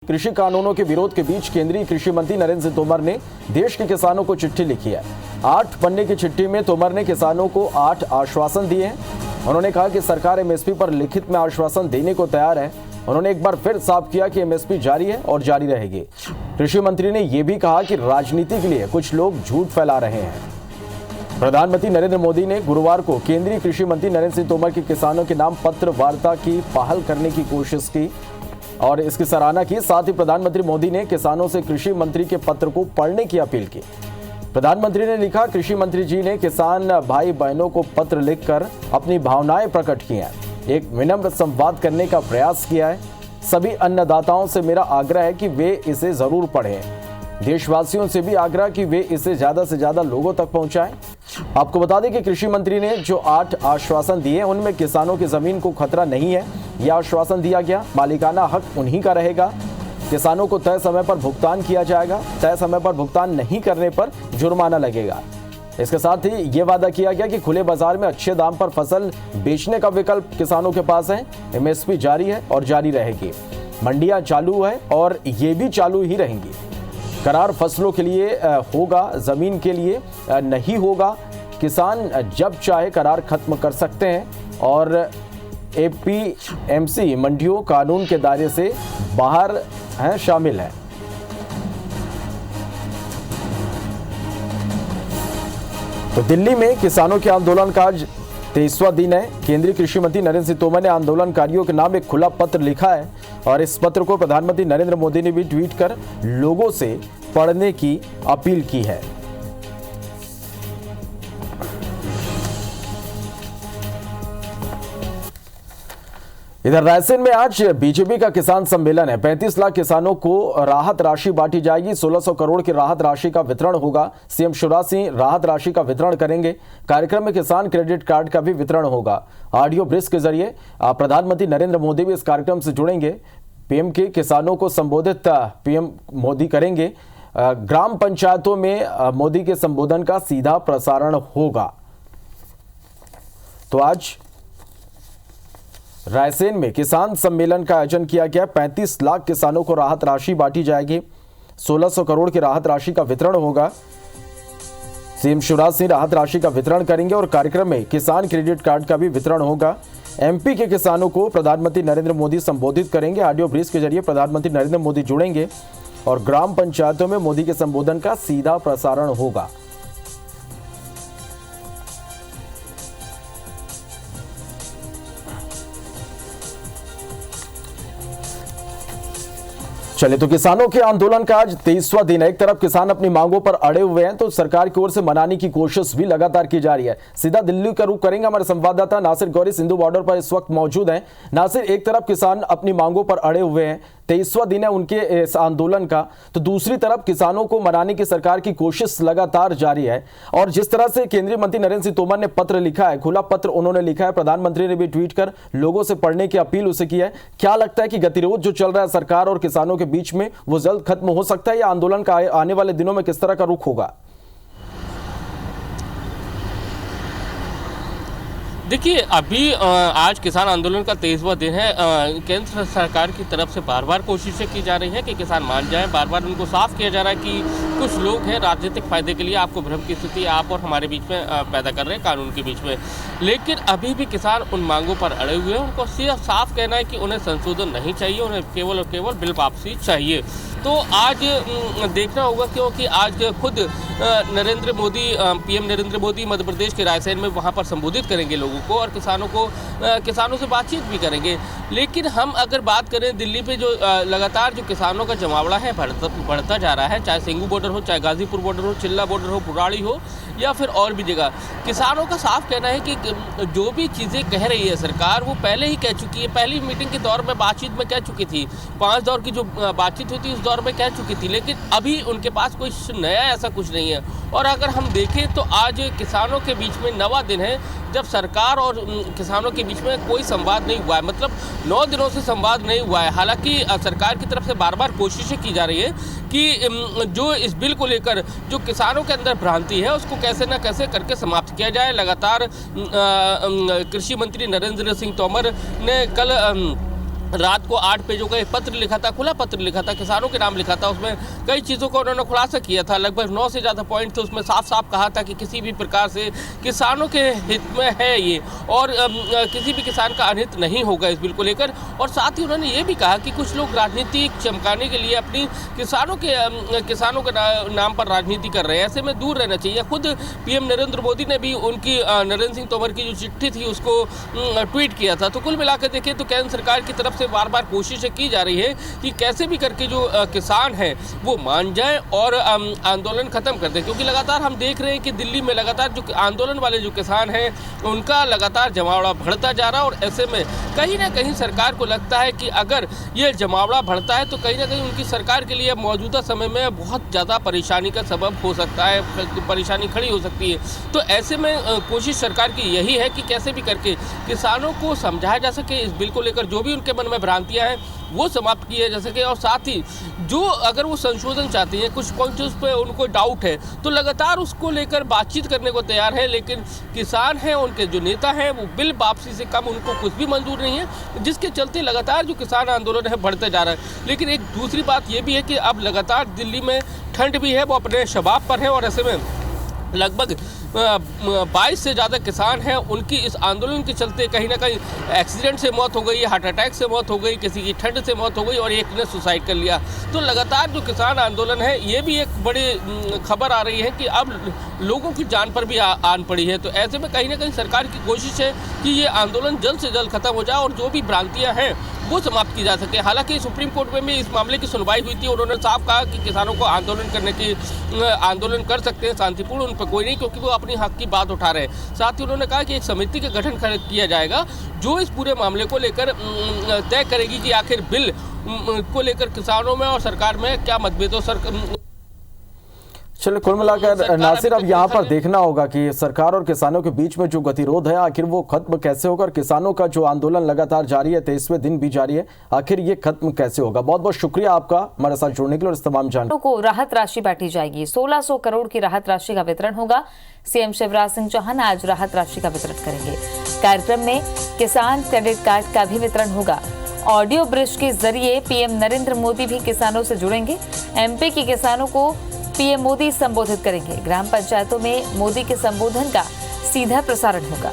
कृषि कानूनों के विरोध के बीच केंद्रीय कृषि मंत्री नरेंद्र सिंह तोमर ने देश के किसानों को चिट्ठी लिखी है। 8 पन्ने की चिट्ठी में तोमर ने किसानों को 8 आश्वासन दिए हैं। उन्होंने कहा कि सरकार एमएसपी पर लिखित में आश्वासन देने को तैयार है। उन्होंने एक बार फिर साफ किया कि एमएसपी जारी है और जारी रहेगी। कृषि मंत्री ने यह भी कहा कि राजनीति के लिए कुछ लोग झूठ फैला रहे हैं। प्रधानमंत्री नरेंद्र मोदी ने गुरुवार को केंद्रीय कृषि मंत्री नरेंद्र सिंह तोमर के किसानों के नाम पत्र वार्ता की पहल करने की कोशिश की और इसकी सराहना की। साथ ही प्रधानमंत्री मोदी ने किसानों से कृषि मंत्री के पत्र को पढ़ने की अपील की। प्रधानमंत्री ने लिखा, कृषि मंत्री जी ने किसान भाई बहनों को पत्र लिखकर अपनी भावनाएं प्रकट की हैं। एक विनम्र संवाद करने का प्रयास किया है। सभी अन्नदाताओं से मेरा आग्रह है कि वे इसे जरूर पढ़ें। देशवासियों से भी आग्रह कि वे इसे ज्यादा से ज्यादा लोगों तक पहुंचाएं। आपको बता दें कि कृषि मंत्री ने जो 8 आश्वासन दिए उनमें किसानों की जमीन को खतरा नहीं है, यह आश्वासन दिया गया। मालिकाना हक उन्हीं का रहेगा। किसानों को तय समय पर भुगतान किया जाएगा। तय समय पर भुगतान नहीं करने पर जुर्माना लगेगा। इसके साथ ही ये वादा किया गया कि खुले बाजार में अच्छे दाम पर फसल बेचने का विकल्प किसानों के पास है। एमएसपी जारी है और जारी रहेगी। मंडियां चालू है और ये भी चालू ही रहेंगी। करार फसलों के लिए होगा, जमीन के लिए नहीं होगा। किसान जब चाहे करार खत्म कर सकते हैं और एपीएमसी मंडियों कानून के दायरे से बाहर हैं, शामिल है। तो दिल्ली में किसानों के आंदोलन का आज 23वां दिन है। केंद्रीय कृषि मंत्री नरेंद्र सिंह तोमर ने आंदोलनकारियों के नाम एक खुला पत्र लिखा है और इस पत्र को प्रधानमंत्री नरेंद्र मोदी ने भी ट्वीट कर लोगों से पढ़ने की अपील की है। इधर रायसेन में आज बीजेपी का किसान सम्मेलन है। 35 लाख किसानों को राहत राशि बांटी जाएगी। 1600 करोड़ की राहत राशि का वितरण होगा। सीएम शिवराज सिंह राहत राशि का वितरण करेंगे। कार्यक्रम में किसान क्रेडिट कार्ड का भी वितरण होगा। ऑडियो ब्रिज के जरिए प्रधानमंत्री नरेंद्र मोदी भी इस कार्यक्रम से जुड़ेंगे। पीएम के किसानों को संबोधित पीएम मोदी करेंगे। ग्राम पंचायतों में मोदी के संबोधन का सीधा प्रसारण होगा। तो आज रायसेन में किसान सम्मेलन का आयोजन किया गया। 35 लाख किसानों को राहत राशि बांटी जाएगी। 1600 करोड़ की राहत राशि का वितरण होगा। सीएम शिवराज सिंह राहत राशि का वितरण करेंगे और कार्यक्रम में किसान क्रेडिट कार्ड का भी वितरण होगा। एमपी के किसानों को प्रधानमंत्री नरेंद्र मोदी संबोधित करेंगे। ऑडियो ब्रिज के जरिए प्रधानमंत्री नरेंद्र मोदी जुड़ेंगे और ग्राम पंचायतों में मोदी के संबोधन का सीधा प्रसारण होगा। चले तो किसानों के आंदोलन का आज 23वां दिन है। एक तरफ किसान अपनी मांगों पर अड़े हुए हैं तो सरकार की ओर से मनाने की कोशिश भी लगातार की जा रही है। सीधा दिल्ली का रुख करेंगे। हमारे संवाददाता नासिर गौरी सिंधु बॉर्डर पर इस वक्त मौजूद हैं। नासिर, एक तरफ किसान अपनी मांगों पर अड़े हुए हैं, 23वां दिन है उनके इस आंदोलन का, तो दूसरी तरफ किसानों को मनाने की सरकार की कोशिश लगातार जारी है। और जिस तरह से केंद्रीय मंत्री नरेंद्र सिंह तोमर ने पत्र लिखा है, खुला पत्र उन्होंने लिखा है, प्रधानमंत्री ने भी ट्वीट कर लोगों से पढ़ने की अपील उसे की है। क्या लगता है कि गतिरोध जो चल रहा है सरकार और किसानों के बीच में वो जल्द खत्म हो सकता है या आंदोलन का आने वाले दिनों में किस तरह का रुख होगा? देखिए, अभी आज किसान आंदोलन का 23वां दिन है। केंद्र सरकार की तरफ से बार बार कोशिशें की जा रही हैं कि किसान मान जाएं। बार बार उनको साफ किया जा रहा है कि कुछ लोग हैं राजनीतिक फायदे के लिए आपको भ्रम की स्थिति आप और हमारे बीच में पैदा कर रहे हैं कानून के बीच में। लेकिन अभी भी किसान उन मांगों पर अड़े हुए हैं। उनको सिर्फ साफ कहना है कि उन्हें संशोधन नहीं चाहिए, उन्हें केवल और केवल बिल वापसी चाहिए। तो आज देखना होगा, क्योंकि आज खुद पीएम नरेंद्र मोदी मध्य प्रदेश के रायसेन में वहाँ पर संबोधित करेंगे लोगों को और किसानों से बातचीत भी करेंगे। लेकिन हम अगर बात करें दिल्ली पे जो लगातार जो किसानों का जमावड़ा है बढ़ता जा रहा है, चाहे सिंगू बॉर्डर हो, चाहे गाजीपुर बॉर्डर हो, चिल्ला बॉर्डर हो, पुराड़ी हो या फिर और भी जगह, किसानों का साफ कहना है कि जो भी चीज़ें कह रही है सरकार वो पहले ही कह चुकी है। पहली मीटिंग के दौर में बातचीत में कह चुकी थी, 5 दौर की जो बातचीत हुई थी उस दौर में कह चुकी थी। लेकिन अभी उनके पास कोई नया ऐसा कुछ नहीं है। और अगर हम देखें तो आज किसानों के बीच में 9वां दिन है जब सरकार और किसानों के बीच में कोई संवाद नहीं हुआ है। मतलब 9 दिनों से संवाद नहीं हुआ है। हालांकि सरकार की तरफ से बार बार कोशिशें की जा रही है कि जो इस बिल को लेकर जो किसानों के अंदर भ्रांति है उसको कैसे न कैसे करके समाप्त किया जाए। लगातार कृषि मंत्री नरेंद्र सिंह तोमर ने कल रात को 8 पेजों का एक पत्र लिखा था, खुला पत्र लिखा था, किसानों के नाम लिखा था। उसमें कई चीज़ों को उन्होंने खुलासा किया था, लगभग 9 से ज़्यादा पॉइंट थे। उसमें साफ साफ कहा था कि किसी भी प्रकार से किसानों के हित में है ये, और किसी भी किसान का अनहित नहीं होगा इस बिल को लेकर। और साथ ही उन्होंने ये भी कहा कि कुछ लोग राजनीति चमकाने के लिए अपनी किसानों के नाम पर राजनीति कर रहे हैं, ऐसे में दूर रहना चाहिए। खुद पीएम नरेंद्र मोदी ने भी उनकी नरेंद्र सिंह तोमर की जो चिट्ठी थी उसको ट्वीट किया था। तो कुल मिलाकर देखें तो केंद्र सरकार की तरफ से बार बार कोशिशें की जा रही है कि कैसे भी करके जो किसान हैं वो मान जाएं और आंदोलन खत्म कर दें, क्योंकि लगातार हम देख रहे हैं कि दिल्ली में लगातार जो आंदोलन वाले जो किसान हैं उनका लगातार जमावड़ा बढ़ता जा रहा है। और ऐसे में कहीं ना कहीं सरकार को लगता है कि अगर ये जमावड़ा बढ़ता है तो कहीं ना कहीं उनकी सरकार के लिए मौजूदा समय में बहुत ज़्यादा परेशानी का सबब हो सकता है, परेशानी खड़ी हो सकती है। तो ऐसे में कोशिश सरकार की यही है कि कैसे भी करके किसानों को समझाया जा सके, इस बिल को लेकर जो भी उनके मन में भ्रांतियां हैं वो समाप्त किया जा सके। और साथ ही जो अगर वो संशोधन चाहते हैं, कुछ पॉइंट्स पे उनको डाउट है, तो लगातार उसको लेकर बातचीत करने को तैयार है। लेकिन किसान हैं, उनके जो नेता हैं, वो बिल वापसी से कम उनको कुछ भी मंजूर नहीं है, जिसके चलते लगातार जो किसान आंदोलन है बढ़ते जा रहा है। लेकिन एक दूसरी बात ये भी है कि अब लगातार दिल्ली में ठंड भी है, वो अपने शबाब पर है, और ऐसे में लगभग 22 से ज़्यादा किसान हैं, उनकी इस आंदोलन के चलते कहीं ना कहीं एक्सीडेंट से मौत हो गई, हार्ट अटैक से मौत हो गई, किसी की ठंड से मौत हो गई, और एक ने सुसाइड कर लिया। तो लगातार जो किसान आंदोलन है ये भी एक बड़ी खबर आ रही है कि अब लोगों की जान पर भी आन पड़ी है। तो ऐसे में कहीं ना कहीं सरकार की कोशिश है कि ये आंदोलन जल्द से जल्द खत्म हो जाए और जो भी भ्रांतियाँ हैं वो समाप्त की जा सके। हालांकि सुप्रीम कोर्ट में भी इस मामले की सुनवाई हुई थी, उन्होंने साफ कहा कि किसानों को आंदोलन कर सकते हैं शांतिपूर्ण, उन पर कोई नहीं, क्योंकि वो अपनी हक की बात उठा रहे हैं। साथ ही उन्होंने कहा कि एक समिति का गठन किया जाएगा जो इस पूरे मामले को लेकर तय करेगी कि आखिर बिल को लेकर किसानों में और सरकार में क्या मतभेद हो। चलिए, कुल मिलाकर नासिर अब यहाँ पर देखना होगा कि सरकार और किसानों के बीच में जो गतिरोध है आखिर वो खत्म कैसे होगा, और किसानों का जो आंदोलन लगातार जारी है, 23वें दिन भी जारी है, आखिर ये खत्म कैसे होगा। बहुत बहुत शुक्रिया आपका हमारे साथ जुड़ने के लिए और इस तमाम जानकारी को राहत राशि बांटी जाएगी। 1600 करोड़ की राहत राशि का वितरण होगा। सीएम शिवराज सिंह चौहान आज राहत राशि का वितरण करेंगे। कार्यक्रम में किसान क्रेडिट कार्ड का भी वितरण होगा। ऑडियो ब्रिज के जरिए पीएम नरेंद्र मोदी भी किसानों से जुड़ेंगे। एमपी के किसानों को पीएम मोदी संबोधित करेंगे। ग्राम पंचायतों में मोदी के संबोधन का सीधा प्रसारण होगा।